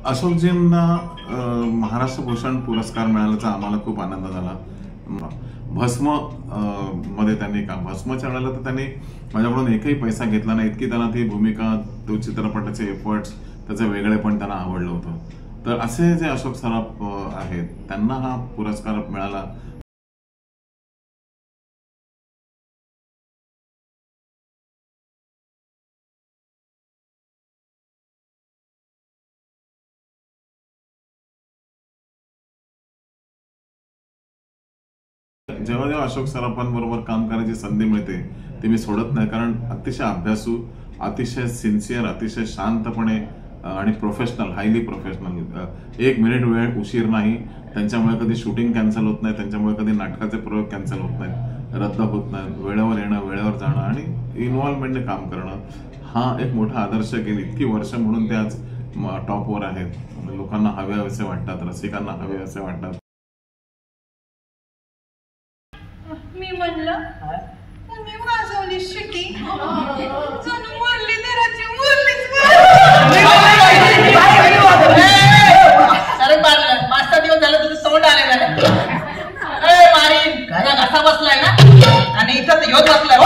अशोकजींना महाराष्ट्र भूषण पुरस्कार मिळाल्याचा आम्हाला खूप आनंद झाला। भस्म मध्ये त्यांनी भस्मच्या वेळेला तर त्यांनी माझ्याकडून एकही पैसा घेतला नाही, इतकी त्यांना ती भूमिका, तो चित्रपटाचे एफर्ट्स, त्याचं वेगळेपण त्यांना आवडलं होतं। तर असे जे अशोक सराफ आहेत त्यांना हा पुरस्कार मिळाला। जेव्हा जेव्हा अशोक सराफांबरोबर काम करायची संधी मिळते ती मी सोडत नाही, कारण अतिशय अभ्यासू, अतिशय सिन्सिअर, अतिशय शांतपणे आणि प्रोफेशनल, हायली प्रोफेशनल, एक मिनिट वेळ उशीर नाही त्यांच्यामुळे। कधी शूटिंग कॅन्सल होत नाही त्यांच्यामुळे, कधी नाटकाचे प्रयोग कॅन्सल होत नाहीत, रद्द होत नाहीत, वेळेवर येणं, वेळेवर जाणं आणि इन्व्हॉल्वमेंटने काम करणं हा एक मोठा आदर्श गेली इतकी वर्ष म्हणून ते आज टॉपवर आहेत। लोकांना हवे असे वाटतात, रसिकांना हवे असे वाटतात। मी म्हणलं मी वाजवली शिटी जणू मुरली धराची मुरलीच। अरे पाच 6 दिवस झाले तुझं तोंड आले मला। अरे मारीन घरा घासा बसलाय ना आणि इथं तर घेऊन बसलाय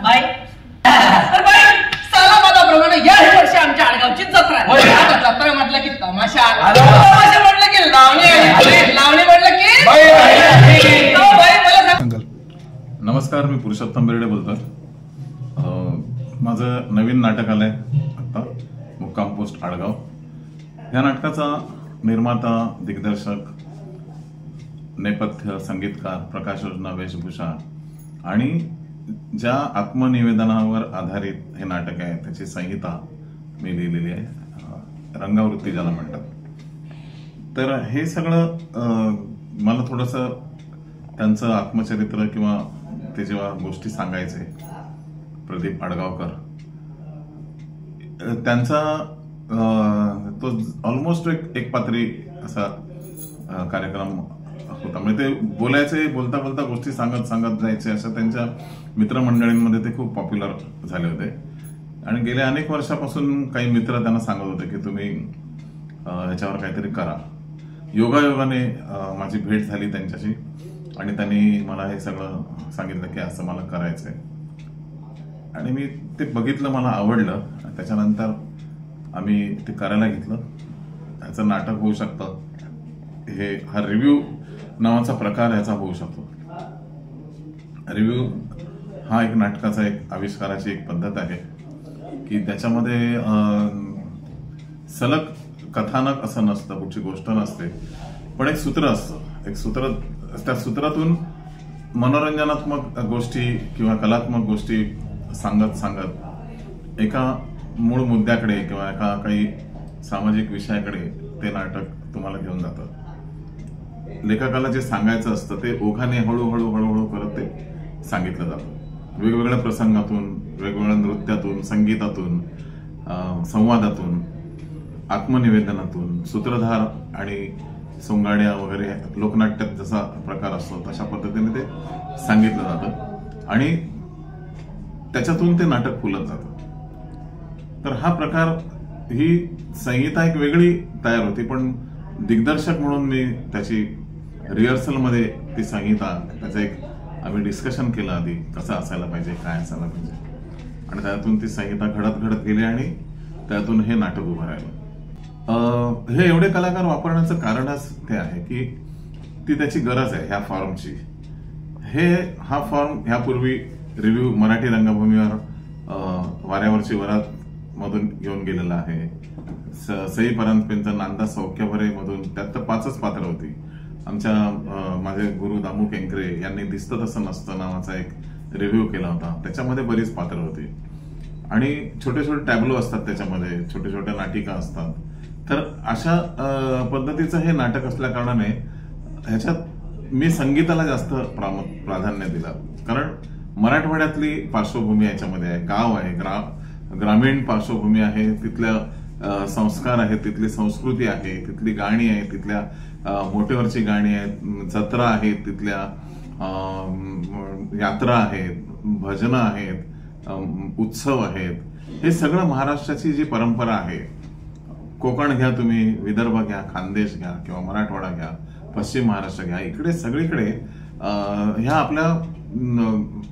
बाई। साला माझा प्रमाणे या वर्षी आमच्या आडगावची जत्रा आहे। जत्रा म्हटलं की तमाशा, तमाशा म्हटलं की लावणी, लावणी म्हटलं की नमस्कार, मी पुरुषोत्तम बेर्डे बोलतोय। माझं नवीन नाटक आलंय आता, मुक्काम पोस्ट आडगाव। या नाटकाचा निर्माता, दिग्दर्शक, नेपथ्य संगीतकार, प्रकाश योजना, वेशभूषा आणि ज्या आत्मनिवेदनावर आधारित हे नाटक आहे त्याची संहिता मी लिहिलेली आहे, रंगावृत्ती ज्याला म्हणतात। तर हे सगळं मला थोडंसं त्यांचं आत्मचरित्र किंवा ते जेव्हा गोष्टी सांगायचे, प्रदीप आडगावकर त्यांचा तो ऑलमोस्ट एक पात्री असा कार्यक्रम होता। म्हणजे ते बोलायचे, बोलता बोलता गोष्टी सांगत सांगत जायचे, अशा त्यांच्या मित्रमंडळींमध्ये ते खूप पॉप्युलर झाले होते। आणि गेल्या अनेक वर्षापासून काही मित्र त्यांना सांगत होते की तुम्ही याच्यावर काहीतरी करा। योगायोगाने माझी भेट झाली त्यांच्याशी आणि त्यांनी मला हे सगळं सांगितलं की असं मला करायचंय आणि मी ते बघितलं, मला आवडलं। त्याच्यानंतर आम्ही ते करायला घेतलं। याचं नाटक होऊ शकतं, हे हा रिव्ह्यू नावाचा प्रकार याचा होऊ शकतो। रिव्ह्यू हा एक नाटकाचा, एक आविष्काराची एक पद्धत आहे की त्याच्यामध्ये सलग कथानक असं नसतं, कुठची गोष्ट नसते, पण एक सूत्र असतं। एक सूत्र, त्या सूत्रातून मनोरंजनात्मक गोष्टी किंवा कलात्मक गोष्टी सांगत सांगत एका मूळ मुद्द्याकडे किंवा एका काही सामाजिक विषयाकडे ते नाटक तुम्हाला घेऊन जातं। लेखकाला जे सांगायचं असतं ते ओघाने हळूहळू हळूहळू करत ते सांगितलं जातं। वेगवेगळ्या प्रसंगातून, वेगवेगळ्या नृत्यातून, संगीतातून, संवादातून, आत्मनिवेदनातून, सूत्रधार आणि सोंगाड्या वगैरे लोकनाट्यात जसा प्रकार असतो तशा पद्धतीने ते सांगितलं जातं आणि त्याच्यातून ते नाटक फुलत जातं। तर हा प्रकार, ही संहिता एक वेगळी तयार होती, पण दिग्दर्शक म्हणून मी त्याची रिहर्सलमध्ये ती संहिता, त्याचं एक आम्ही डिस्कशन केलं आधी, कसं असायला पाहिजे, काय असायला पाहिजे, आणि त्यातून ती संहिता घडत घडत गेली आणि त्यातून हे नाटक उभं राहिलं। हे एवढे कलाकार वापरण्याचं कारणच ते आहे की ती त्याची गरज आहे ह्या फॉर्मची। हा फॉर्म ह्यापूर्वी रिव्ह्यू मराठी रंगभूमीवर वाऱ्यावरची वरात मधून घेऊन गेलेला आहे, सई परांजपेंचा नांदा सौख्यभरे मधून, त्यात तर 5च पात्र होती। आमच्या माझे गुरु दामू केंकरे यांनी दिसतं तसं नसतं नावाचा एक रिव्ह्यू केला होता, त्याच्यामध्ये बरीच पात्र होती आणि छोटे छोटे टॅब्लो असतात त्याच्यामध्ये, छोटे छोट्या नाटिका असतात। तर अशा पद्धतीचं हे नाटक असल्या कारणाने ह्याच्यात मी संगीताला जास्त प्राधान्य दिलं, कारण मराठवाड्यातली पार्श्वभूमी याच्यामध्ये आहे, गाव आहे, ग्रामीण पार्श्वभूमी आहे, तिथल्या संस्कार आहेत, तिथली संस्कृती आहे, तिथली गाणी आहे, तिथल्या मोठेवरची गाणी आहेत, जत्रा आहेत, तिथल्या यात्रा आहेत, भजनं आहेत, उत्सव आहेत। हे सगळं महाराष्ट्राची जी परंपरा आहे कोकण घ्या तुम्ही, विदर्भ घ्या, खानदेश घ्या किंवा मराठवाडा घ्या, पश्चिम महाराष्ट्र घ्या, इकडे सगळीकडे ह्या आपल्या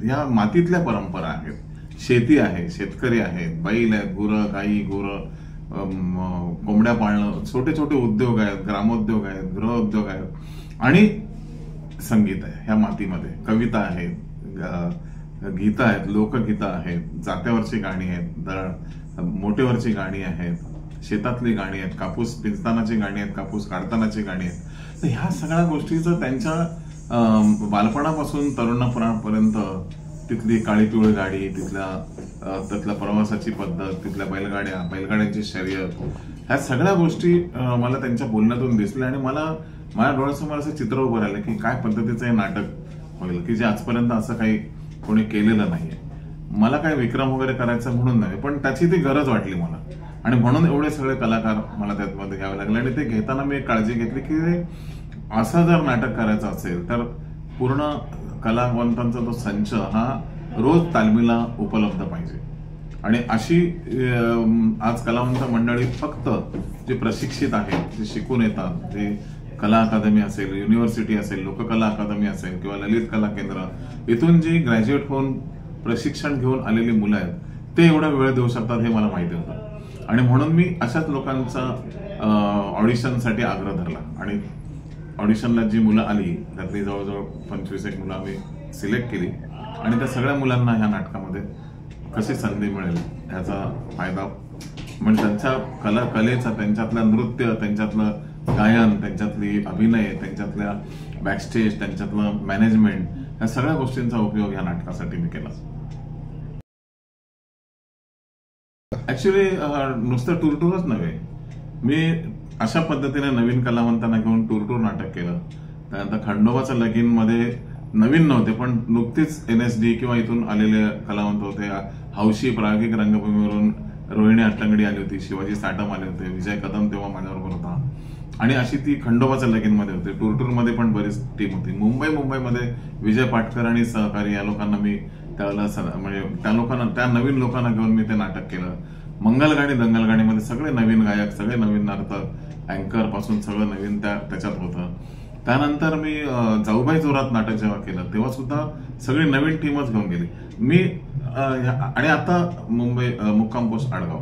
ह्या मातीतल्या परंपरा आहेत. शेती आहे, शेतकरी आहेत, बैल आहेत, गुरं, गाई, कोंबड्या पाळणं, छोटे छोटे उद्योग आहेत, ग्रामोद्योग आहेत, गृहउद्योग आहेत आणि संगीत आहे. ह्या मातीमध्ये कविता आहेत, गीतं आहेत, लोकगीतं आहेत, जात्यावरची गाणी आहेत, मोठेवरची गाणी आहेत, शेतातली गाणी आहेत, कापूस पिंजतानाची गाणी आहेत, कापूस काढतानाची गाणी आहेत. तर ह्या सगळ्या गोष्टीचं त्यांच्या बालपणापासून तरुणापर्यंत तिथली काळी पिवळी गाडी, तिथल्या प्रवासाची पद्धत, तिथल्या बैलगाड्यांची शर्यत, ह्या सगळ्या गोष्टी मला त्यांच्या बोलण्यातून दिसल्या आणि माझ्या डोळ्यासमोर असं चित्र उभं राहिलं की काय पद्धतीचं हे नाटक होईल की जे आजपर्यंत असं काही कोणी केलेलं नाहीये. मला काय विक्रम वगैरे करायचं म्हणून नाही, पण त्याची ती गरज वाटली मला आणि म्हणून एवढे सगळे कलाकार मला त्यामध्ये घ्यावे लागले. आणि ते घेताना मी एक काळजी घेतली की असं जर नाटक करायचं असेल तर पूर्ण कलावंतांचा तो संच हा रोज तालमीला उपलब्ध पाहिजे. आणि अशी आज कलावंत मंडळी फक्त जे प्रशिक्षित आहेत, जे शिकून येतात, जे कला अकादमी असेल, युनिव्हर्सिटी असेल, लोककला अकादमी असेल किंवा ललित कला केंद्र, इथून जी ग्रॅज्युएट होऊन प्रशिक्षण घेऊन आलेली मुलं आहेत ते एवढा वेळ देऊ शकतात हे मला माहिती होतं. आणि म्हणून मी अशाच लोकांचा ऑडिशनसाठी आग्रह धरला आणि ऑडिशनला जी मुलं आली त्यातली जवळजवळ 25 मुलं आम्ही सिलेक्ट केली आणि त्या सगळ्या मुलांना ह्या नाटकामध्ये कशी संधी मिळेल ह्याचा फायदा म्हणजे त्यांच्या कलेचा, त्यांच्यातलं नृत्य, त्यांच्यातलं गायन, त्यांच्यातली अभिनय, त्यांच्यातल्या बॅकस्टेज, त्यांच्यातलं मॅनेजमेंट, ह्या सगळ्या गोष्टींचा उपयोग ह्या नाटकासाठी मी केला. ऍक्च्युली नुसतं टूरटूरच नव्हे, मी अशा पद्धतीने नवीन कलावंतांना घेऊन टूरटूर नाटक केलं. त्यानंतर खंडोबाचं लगीन मध्ये नवीन नव्हते पण नुकतीच NSD किंवा इथून आलेले कलावंत होते. हौशी प्रायोगिक रंगभूमीवरून रोहिणी अट्टंगडी आली होती, शिवाजी साटम आले होते, विजय कदम तेव्हा माझ्याबरोबर होता आणि अशी ती खंडोबाच्या लगीन मध्ये होते. टूरटूर मध्ये पण बरीच टीम होती. मुंबईमध्ये विजय पाटकर आणि सहकारी या लोकांना मी त्यावेळेला म्हणजे त्या नवीन लोकांना घेऊन मी ते नाटक केलं. मंगलगाणी दंगलगाणीमध्ये सगळे नवीन गायक, सगळे नवीन नर्तक, अँकर पासून सगळं नवीन त्याच्यात होतं. त्यानंतर मी जाऊबाई जोरात नाटक जेव्हा केलं तेव्हा सुद्धा सगळी नवीन टीमच घेऊन गेली मी. आणि आता मुंबई मुक्काम पोस्ट आडगाव.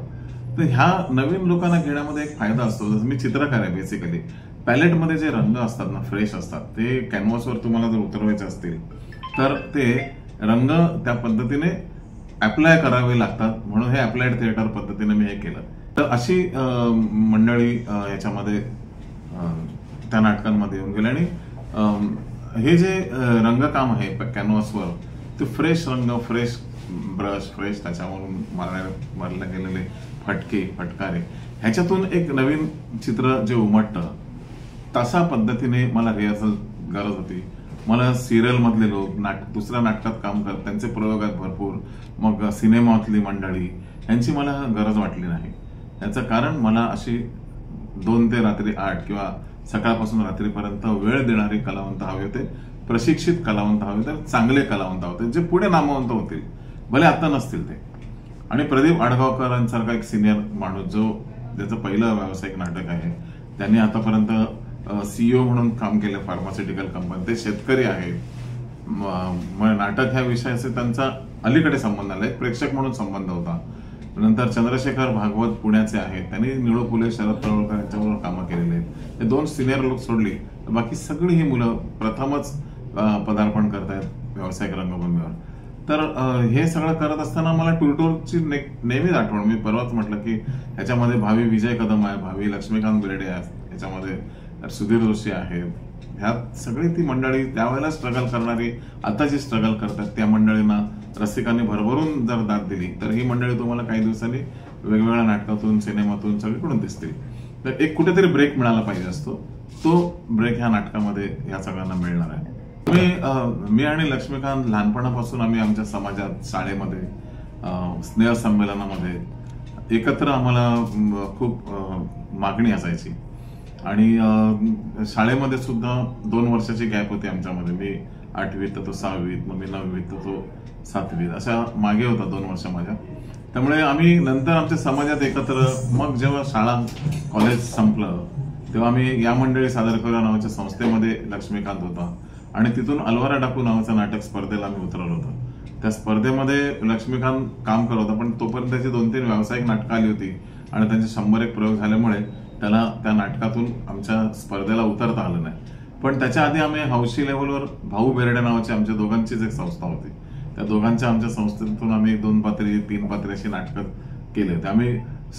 तर ह्या नवीन लोकांना घेण्यामध्ये एक फायदा असतो. जसं मी चित्रकार आहे बेसिकली, पॅलेटमध्ये जे रंग असतात ना फ्रेश असतात, ते कॅनव्हासवर तुम्हाला जर उतरवायचे असतील तर ते रंग त्या पद्धतीने अप्लाय करावे लागतात. म्हणून हे अप्लाइड थिएटर पद्धतीने मी हे केलं. तर अशी मंडळी याच्यामध्ये त्या नाटकांमध्ये येऊन गेले आणि हे जे रंगकाम आहे कॅनव्हासवर ते फ्रेश रंग, फ्रेश ब्रश, फ्रेश त्याच्यावरून मारले गेलेले फटकारे, ह्याच्यातून एक नवीन चित्र जे उमटतं तशा पद्धतीने मला रिहर्सल गरज होती. मला सिरियल मधले लोक दुसऱ्या नाटकात काम करत त्यांचे प्रयोग आहेत भरपूर, मग सिनेमातली मंडळी यांची मला गरज वाटली नाही. याचं कारण मला अशी 2 ते रात्री 8 किंवा सकाळपासून रात्रीपर्यंत वेळ देणारे कलावंत हवे होते, प्रशिक्षित कलावंत हवे होते, चांगले कलावंत होते जे पुढे नामवंत होतील, भले आता नसतील ते. आणि प्रदीप आडगावकरांसारखा एक सिनियर माणूस ज्याचं पहिलं व्यावसायिक नाटक आहे, त्यांनी आतापर्यंत CEO म्हणून काम केलं फार्मास्युटिकल कंपनी, ते शेतकरी आहेत. नाटक ह्या विषयाचे त्यांचा अलीकडे संबंध आला, एक प्रेक्षक म्हणून संबंध होता. नंतर चंद्रशेखर भागवत पुण्याचे आहेत, त्यांनी निळू फुले, शरद तळवळकर यांच्याबरोबर कामं केलेली आहेत. हे 2 सिनियर लोक सोडली तर बाकी सगळी ही मुलं प्रथमच पदार्पण करतायत व्यावसायिक रंगभूमीवर. तर हे सगळं करत असताना मला टूरटूरची नेहमीच आठवण. मी परवाच म्हटलं की ह्याच्यामध्ये भावी विजय कदम आहे, भावी लक्ष्मीकांत बेर्डे आहे, ह्याच्यामध्ये सुधीर जोशी आहेत. ह्यात सगळी ती मंडळी त्यावेळेला स्ट्रगल करणारी, आता जी स्ट्रगल करतात त्या मंडळींना रसिकांनी भरभरून जर दाद दिली तर ही मंडळी तुम्हाला काही दिवसांनी वेगवेगळ्या नाटकातून, सिनेमातून सगळीकडून दिसतील. तर एक कुठेतरी ब्रेक मिळाला पाहिजे असतो, तो ब्रेक ह्या नाटकामध्ये ह्या सगळ्यांना मिळणार आहे. मी आणि लक्ष्मीकांत लहानपणापासून आम्ही आमच्या समाजात, शाळेमध्ये, स्नेहसंमेलनामध्ये एकत्र आम्हाला खूप मागणी असायची. आणि शाळेमध्ये सुद्धा 2 वर्षाची गॅप होती आमच्यामध्ये. मी 8वीत तर तो 6वीत, मग मी 9वीत तर तो 7वीत, अशा मागे होता 2 वर्ष माझ्या. त्यामुळे आम्ही नंतर आमच्या समाजात एकत्र, मग जेव्हा शाळा कॉलेज संपलं तेव्हा आम्ही या मंडळी सादर करूया नावाच्या संस्थेमध्ये लक्ष्मीकांत होता आणि तिथून अलवारा डाकू नावाचं नाटक स्पर्धेला आम्ही उतरवलं होतं. त्या स्पर्धेमध्ये लक्ष्मीकांत काम करत होता, पण तोपर्यंत त्याची 2-3 व्यावसायिक नाटकं आली होती आणि त्यांचे 101 प्रयोग झाल्यामुळे त्याला त्या नाटकातून आमच्या स्पर्धेला उतरता आलं नाही. पण त्याच्या आधी आम्ही हौशी लेव्हलवर भाऊ बेर्डे नावाची आमच्या दोघांचीच एक संस्था होती. त्या दोघांच्या आमच्या संस्थेतून आम्ही 2 पात्री 3 पात्री अशी नाटकं केले होते. आम्ही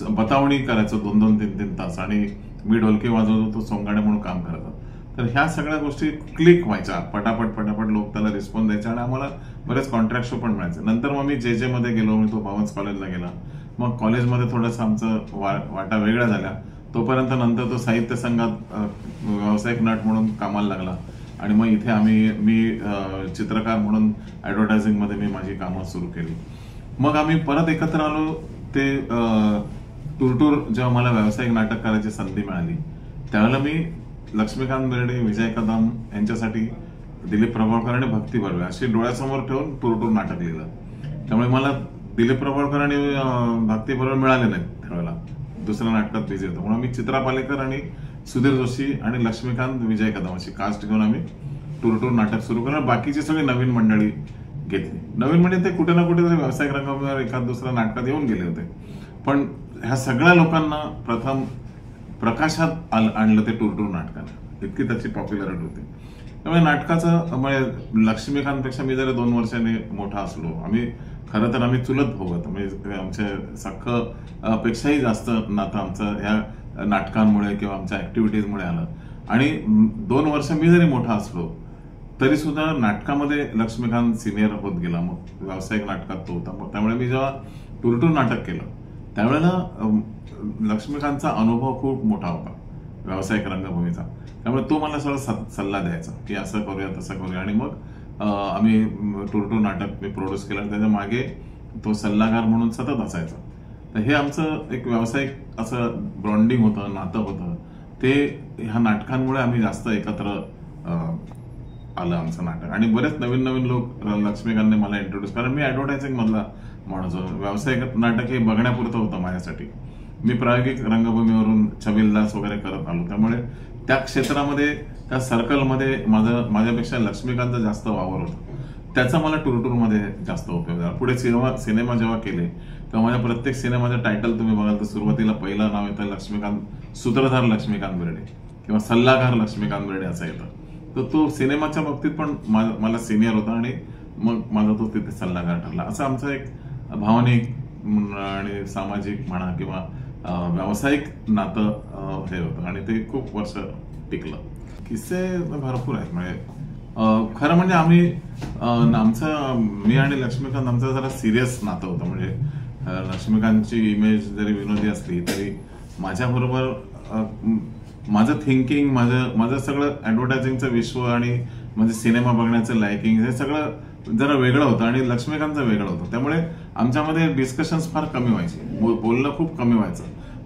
बतावणी करायचो 2-2, 3-3 तास आणि मी ढोलकी वाजवतो, तो सोंगाडे म्हणून काम करायचा. तर ह्या सगळ्या गोष्टी क्लिक व्हायच्या, पटापट लोक त्याला रिस्पॉन्स द्यायचे आणि आम्हाला बरेच कॉन्ट्रॅक्ट शो पण मिळायचे. नंतर मग मी जे मध्ये गेलो, मी तो भवन्स कॉलेजला गेला. मग कॉलेजमध्ये थोडंसं आमचं वाटा वेगळ्या झाल्या. तोपर्यंत नंतर तो साहित्य संघात व्यावसायिक नट म्हणून कामाला लागला आणि मग इथे मी चित्रकार म्हणून ऍडव्हर्टायझिंग मध्ये मी माझी कामं सुरू केली. मग आम्ही परत एकत्र आलो. ते टूर जेव्हा मला व्यावसायिक नाटक करायची संधी मिळाली त्यावेळेला मी लक्ष्मीकांत बेर्डे, विजय कदम यांच्यासाठी दिलीप प्रभावळकर आणि भक्ती बर्वे अशी डोळ्यासमोर ठेवून टूर नाटक लिहिलं. त्यामुळे मला दिलीप प्रभावळकर आणि भक्ती बर्वे मिळाले नाहीत त्यावेळेला, दुसऱ्या नाटकात बिझी होतो. म्हणून मी चित्रा पालेकर आणि सुधीर जोशी आणि लक्ष्मीकांत, विजय कदम अशी कास्ट घेऊन आम्ही टूर नाटक सुरू केलं. बाकीची सगळी नवीन मंडळी घेतली. नवीन म्हणजे ते कुठे ना कुठेतरी व्यावसायिक रंगभूमीवर एखाद दुसऱ्या नाटकात येऊन गेले होते. पण ह्या सगळ्या लोकांना प्रथम प्रकाशात आणलं ते टूर नाटकाने, इतकी त्याची पॉप्युलरिटी होती. त्यामुळे नाटकाचं म्हणजे लक्ष्मीकांतपेक्षा मी जरी 2 वर्षांनी मोठा असलो, खरं तर आम्ही चुलत भाऊ आहोत. म्हणजे आमच्या सख्ख पेक्षाही जास्त नातं आमचं ह्या नाटकांमुळे किंवा आमच्या ऍक्टिव्हिटीजमुळे आलं. आणि 2 वर्ष मी जरी मोठा असलो तरी सुद्धा नाटकामध्ये लक्ष्मीकांत सिनियर होत गेला. मग व्यावसायिक नाटकात तो होता. त्यामुळे मी जेव्हा टूर नाटक केलं त्यावेळेला लक्ष्मीकांतचा अनुभव खूप मोठा होता व्यावसायिक रंगभूमीचा. त्यामुळे तो मला सगळं सल्ला द्यायचा की असं करूया तसं करूया. आणि मग आम्ही टूर नाटक मी प्रोड्यूस केलं. त्याच्या मागे तो सल्लागार म्हणून सतत असायचा. तर हे आमचं एक व्यावसायिक असं बॉन्डिंग होतं, नातं होतं. ते ह्या नाटकांमुळे आम्ही जास्त एकत्र आलं आमचं नाटक. आणि बरेच नवीन लोक लक्ष्मीकांतने मला इंट्रोड्यूस, कारण मी ऍडव्हर्टायझिंग मधला माणूस, व्यावसायिक नाटक हे बघण्यापुरतं होतं माझ्यासाठी. मी प्रायोगिक रंगभूमीवरून छबिलदास वगैरे करत आलो. त्यामुळे त्या क्षेत्रामध्ये, त्या सर्कलमध्ये माझ्यापेक्षा लक्ष्मीकांत जास्त वावर होता. त्याचा मला टूर मध्ये जास्त उपयोग झाला. पुढे सिनेमा जेव्हा केले तेव्हा माझ्या प्रत्येक सिनेमाचं टायटल तुम्ही बघाल तर सुरुवातीला पहिलं नाव येतं लक्ष्मीकांत, सूत्रधार लक्ष्मीकांत बेर्डे किंवा सल्लागार लक्ष्मीकांत बेर्डे असं येतं. तर तो सिनेमाच्या बाबतीत पण मला सिनियर होता आणि मग माझा तो तिथे सल्लागार ठरला. असं आमचं एक भावनिक आणि सामाजिक म्हणा किंवा व्यावसायिक नातं हे होतं आणि ते खूप वर्ष टिकलं. किस्से भरपूर आहेत. म्हणजे खरं म्हणजे आम्ही मी आणि लक्ष्मीकांत आमचं जरा सिरियस नातं होतं. म्हणजे लक्ष्मीकांतची इमेज जरी विनोदी असली तरी माझ्याबरोबर माझं थिंकिंग, माझं सगळं ऍडव्हर्टायझिंगचं विश्व आणि म्हणजे सिनेमा बघण्याचं लायकिंग हे सगळं जरा वेगळं होतं आणि लक्ष्मीकांतचं वेगळं होतं. त्यामुळे आमच्यामध्ये डिस्कशन्स फार कमी व्हायचे, बोलणं खूप कमी व्हायचं.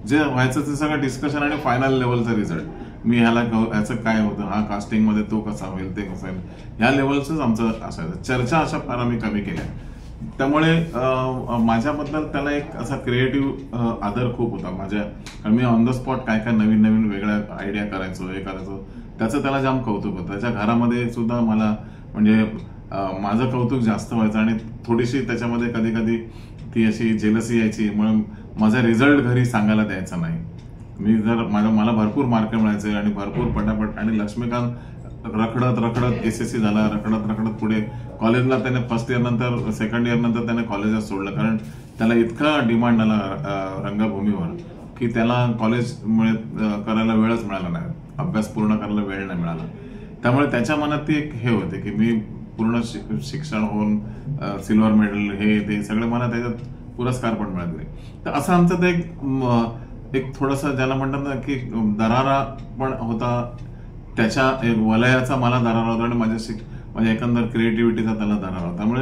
जे व्हायचं ते सगळं डिस्कशन आणि फायनल लेवलचा रिझल्ट. मी ह्याचं काय होतं, हा कास्टिंग मध्ये तो कसा होईल, ते कसं होईल, ह्या लेवलच आमचं असायचं. चर्चा अशा फार आम्ही कमी केल्या. त्यामुळे माझ्याबद्दल त्याला एक असा क्रिएटिव्ह आदर खूप होता कारण मी ऑन द स्पॉट काय नवीन वेगळ्या आयडिया करायचो, हे करायचो. त्याचं त्याला जाम कौतुक होतं. त्याच्या घरामध्ये सुद्धा मला म्हणजे माझं कौतुक जास्त व्हायचं आणि थोडीशी त्याच्यामध्ये कधी ती अशी जेलसी यायची. म्हणून माझा रिझल्ट घरी सांगायला द्यायचा नाही. मी जर मला भरपूर मार्क मिळायचे आणि भरपूर पटापट. आणि लक्ष्मीकांत रखडत एसएससी झाला, रखडत पुढे कॉलेजला त्याने फर्स्ट इयर नंतर सेकंड इयर नंतर त्याने कॉलेजात सोडलं. कारण त्याला इतका डिमांड आला रंगभूमीवर की त्याला कॉलेजमुळे करायला वेळच मिळाला नाही, अभ्यास पूर्ण करायला वेळ नाही मिळाला. त्यामुळे त्याच्या मनात ती एक हे होते की मी पूर्ण शिक्षण होऊन सिल्वर मेडल हे ते सगळे मला त्याच्यात पुरस्कार पण मिळाले. तर असं आमचं ते एक थोडंसं ज्याला म्हणतात ना की दरारा पण होता. त्याच्या वलयाचा मला दरारा होता आणि माझ्या एकंदर क्रिएटिव्हिटीचा त्याला दरारा होता. त्यामुळे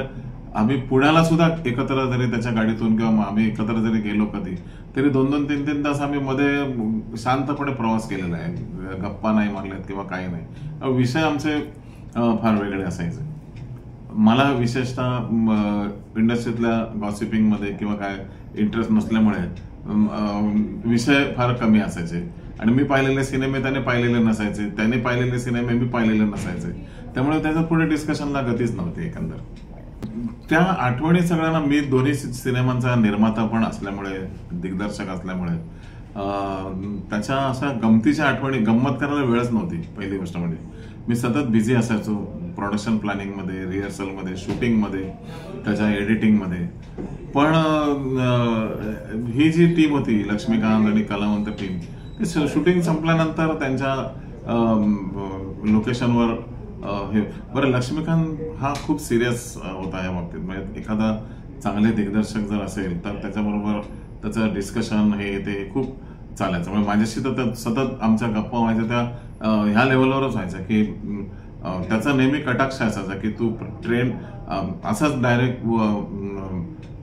आम्ही पुण्याला सुद्धा एकत्र जरी त्याच्या गाडीतून किंवा आम्ही एकत्र जरी गेलो कधी तरी 2-3 तास आम्ही मध्ये शांतपणे प्रवास केलेला आहे. गप्पा नाही मारल्यात किंवा काही नाही. विषय आमचे फार वेगळे असायचे. मला विशेषतः इंडस्ट्रीतल्या गॉसिपिंग मध्ये किंवा काय इंटरेस्ट नसल्यामुळे विषय फार कमी असायचे आणि मी पाहिलेले सिनेमे त्याने पाहिलेले नसायचे, त्याने पाहिलेले सिनेमे मी पाहिलेले नसायचे, त्यामुळे त्याच्यात पुढे डिस्कशनला गतीच नव्हती. एकंदर त्या आठवणी सगळ्यांना मी दोन्ही सिनेमांचा निर्माता पण असल्यामुळे, दिग्दर्शक असल्यामुळे त्याच्या अशा गमतीच्या आठवणी, गंमत करायला वेळच नव्हती. पहिली गोष्ट म्हणजे मी सतत बिझी असायचो प्रोडक्शन प्लॅनिंगमध्ये, रिहर्सलमध्ये, शूटिंगमध्ये, त्याच्या एडिटिंगमध्ये. पण ही जी टीम होती लक्ष्मीकांत आणि कलावंत टीम, ते शूटिंग संपल्यानंतर त्यांच्या लोकेशनवर हे बरं, लक्ष्मीकांत हा खूप सिरियस होता या बाबतीत. म्हणजे एखादा चांगले दिग्दर्शक जर असेल तर त्याच्याबरोबर त्याचं डिस्कशन हे ते खूप चालायचं. म्हणजे माझ्याशी तर सतत आमच्या गप्पा व्हायच्या त्या ह्या लेवलवरच व्हायच्या की त्याचा नेहमी कटाक्ष असायचा की तू ट्रेन असाच डायरेक्ट.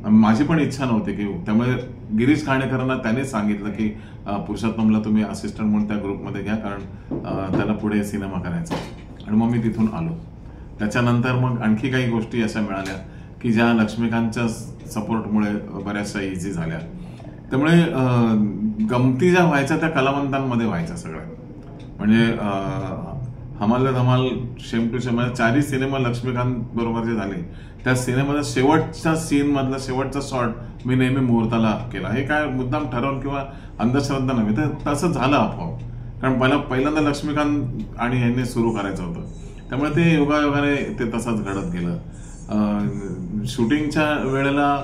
माझी पण इच्छा नव्हती की, त्यामुळे गिरीश खाणेकरांना त्याने सांगितलं की पुरुषोत्तमला तुम्ही असिस्टंट म्हणून त्या ग्रुपमध्ये घ्या, कारण त्याला पुढे सिनेमा करायचा. आणि मग मी तिथून आलो. त्याच्यानंतर मग आणखी काही गोष्टी अशा मिळाल्या की ज्या लक्ष्मीकांतच्या सपोर्टमुळे बऱ्याचशा इझी झाल्या. त्यामुळे गमती ज्या व्हायच्या त्या कलावंतांमध्ये व्हायच्या सगळ्या. म्हणजे हमाल धमाल, शेम टू शेम, चारही सिनेमा लक्ष्मीकांत बरोबर जे झाले त्या सिनेमाचा शेवटच्या सीन मधला शेवटचा शॉट मी नेहमी मुहूर्ताला केला. हे काय मुद्दाम ठरवून किंवा अंधश्रद्धा नव्हे, तर तसं झालं आपोआप. कारण पहिल्यांदा लक्ष्मीकांत आणि यांनी सुरू करायचं होतं, त्यामुळे ते योगायोगाने ते तसंच घडत गेलं. शूटिंगच्या वेळेला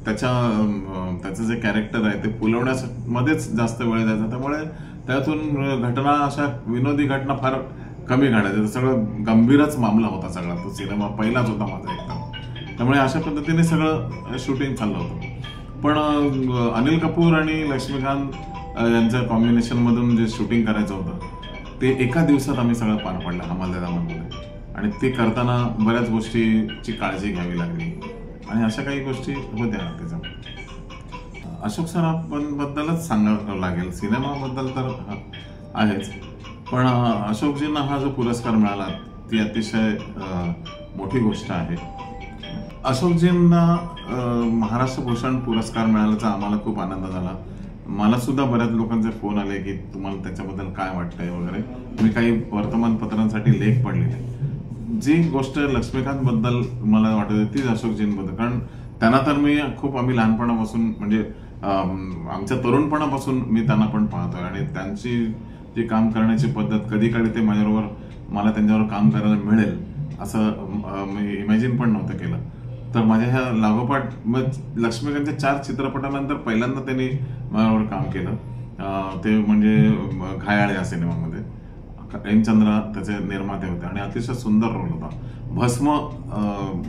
त्याचं जे कॅरेक्टर आहे ते फुलवण्यामध्येच जास्त वेळ द्यायचा, त्यामुळे त्यातून घटना, अशा विनोदी घटना फार कमी घडायच्या. सगळं गंभीरच मामला होता सगळा. तो सिनेमा पहिलाच होता माझा एकदम. त्यामुळे अशा पद्धतीने सगळं शूटिंग चाललं होतं. पण अनिल कपूर आणि लक्ष्मीकांत यांच्या कॉम्बिनेशन मधून जे शूटिंग करायचं होतं ते एका दिवसात आम्ही सगळं पार पडलं हमाल धमालमध्ये. आणि ते करताना बऱ्याच गोष्टीची काळजी घ्यावी लागली आणि अशा काही गोष्टी होत्या त्याच्यामध्ये. अशोक सराफांबद्दलच सांगावं लागेल. सिनेमाबद्दल तर आहेच, पण अशोकजींना हा जो पुरस्कार मिळाला ती अतिशय मोठी गोष्ट आहे. अशोकजींना महाराष्ट्र भूषण पुरस्कार मिळाल्याचा आम्हाला खूप आनंद झाला. मला सुद्धा बऱ्याच लोकांचे फोन आले की तुम्हाला त्याच्याबद्दल काय वाटतंय वगैरे. मी काही वर्तमानपत्रांसाठी लेख पडलेले. जी गोष्ट लक्ष्मीकांत बद्दल मला वाटत होती तीच अशोकजींबद्दल. कारण त्यांना तर आम्ही लहानपणापासून, म्हणजे आमच्या तरुणपणापासून मी त्यांना पण पाहतोय आणि त्यांची जी काम करण्याची पद्धत, कधी कधी ते मला त्यांच्यावर काम करायला मिळेल असं मी इमॅजिन पण नव्हतं केलं. तर माझ्या ह्या लागोपाठ लक्ष्मीकांतच्या 4 चित्रपटानंतर पहिल्यांदा त्यांनी माझ्यावर काम केलं. ते म्हणजे घायाळ या सिनेमामध्ये प्रेमचंद्र त्याचे निर्माते होते आणि अतिशय सुंदर रोल होता. भस्म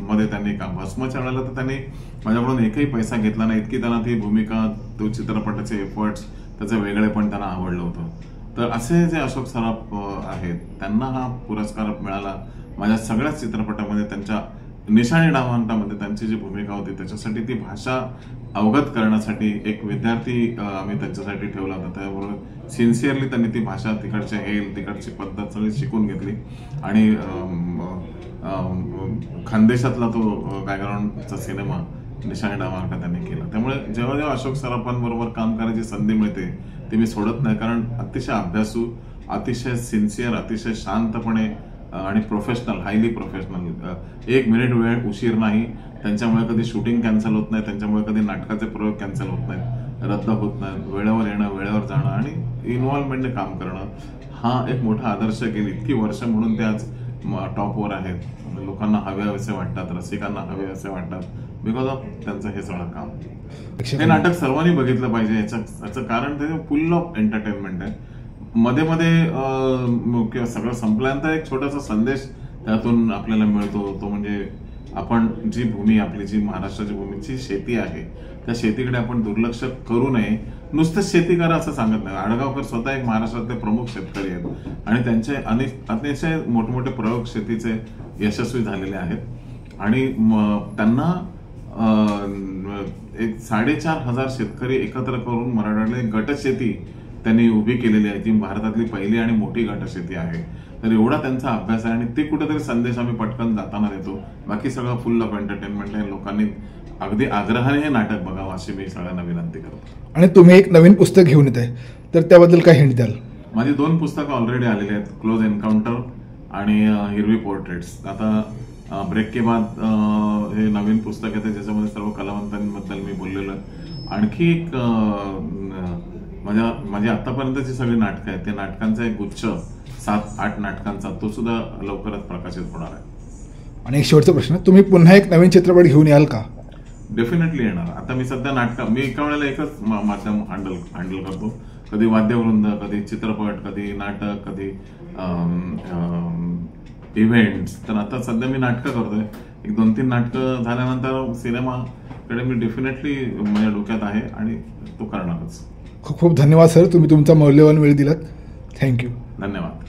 मध्ये त्यांनी भस्मच्या वेळेला तर त्यांनी माझ्याकडून एकही पैसा घेतला नाही, इतकी त्यांना ती भूमिका, तो चित्रपटाचे एफर्ट्स, त्याचं वेगळे पण त्यांना आवडलं होतं. तर असे जे अशोक सराफ आहेत त्यांना हा पुरस्कार मिळाला. माझ्या सगळ्याच चित्रपटामध्ये त्यांच्या निशाणी डावांतामध्ये त्यांची जी भूमिका होती त्याच्यासाठी, ती भाषा अवगत करण्यासाठी एक विद्यार्थी आम्ही त्यांच्यासाठी ठेवला होता. त्याबरोबर सिन्सिअरली त्यांनी ती भाषा, तिकडचे हेल, तिकडची पद्धत सगळी शिकून घेतली आणि खानदेशातला तो बॅकग्राऊंडचा सिनेमा निशाणी डावांता त्यांनी केला. त्यामुळे जेव्हा जेव्हा अशोक सराफांबरोबर काम करायची संधी मिळते ते मी सोडत नाही. कारण अतिशय अभ्यासू, अतिशय सिन्सिअर, अतिशय शांतपणे आणि प्रोफेशनल, हायली प्रोफेशनल. 1 मिनिट वेळ उशीर नाही. त्यांच्यामुळे कधी शूटिंग कॅन्सल होत नाही, त्यांच्यामुळे कधी नाटकाचे प्रयोग कॅन्सल होत नाहीत, रद्द होत नाहीत. वेळेवर येणं, वेळेवर जाणं आणि इन्व्हॉल्वमेंटने काम करणं हा एक मोठा आदर्श गेली इतकी वर्ष म्हणून ते आज टॉपवर आहेत. लोकांना हवे असे वाटतात, रसिकांना हवे असे वाटतात बिकॉज ऑफ त्यांचं हे सगळं काम. हे नाटक सर्वांनी बघितलं पाहिजे. याचं कारण ते फुल ऑफ एंटरटेनमेंट आहे. मध्ये मध्ये सगळं संपल्यानंतर एक छोटासा संदेश त्यातून आपल्याला मिळतो. तो म्हणजे आपण जी भूमी, आपली जी महाराष्ट्राची भूमीची शेती आहे त्या शेतीकडे आपण दुर्लक्ष करू नये. नुसतं शेती करा असं सांगत नाही. आडगावकर स्वतः एक महाराष्ट्रातले प्रमुख शेतकरी आहेत आणि त्यांचे अतिशय मोठमोठे प्रयोग शेतीचे यशस्वी झालेले आहेत आणि त्यांना एक 4,500 शेतकरी एकत्र करून मराठवाड्यात गटशेती त्यांनी उभी केलेली आहे, जी भारतातली पहिली आणि मोठी गटशेती आहे. तर एवढा त्यांचा अभ्यास आहे आणि ते कुठेतरी संदेश आम्ही पटकन जाताना देतो. बाकी सगळं फुल ऑफ एंटरटेनमेंट आहे. लोकांनी अगदी आग्रहाने हे नाटक बघावं अशी मी सगळ्यांना विनंती करतो. आणि तुम्ही एक नवीन पुस्तक घेऊन येत आहे, तर त्याबद्दल काय हिंट द्याल? माझी 2 पुस्तकं ऑलरेडी आलेली आहेत, क्लोज एन्काउंटर आणि हिरवी पोर्ट्रेट्स. आता ब्रेक के बाद हे नवीन पुस्तक आहे ज्याच्यामध्ये सर्व कलावंतांबद्दल मी बोललेलो आहे. आणखी एक माझी आतापर्यंतची सगळी नाटकं आहेत, त्या नाटकांचा एक गुच्छ 7-8 नाटकांचा, तो सुद्धा लवकरच प्रकाशित होणार आहे. आणि एक शेवटचा प्रश्न, तुम्ही पुन्हा एक नवीन चित्रपट घेऊन याल का? डेफिनेटली येणार. आता मी सध्या मी एका वेळेला एकच माध्यम हँडल करतो. कधी वाद्यवृंद, कधी चित्रपट, कधी नाटक, कधी इव्हेंट्स. तर आता सध्या मी नाटकं करतोय. एक 2-3 नाटकं झाल्यानंतर सिनेमाकडे मी डेफिनेटली माझ्या डोक्यात आहे आणि तो करणारच. खूप खूप धन्यवाद सर, तुम्ही तुमचा मौल्यवान वेळ दिलात. थँक्यू. धन्यवाद.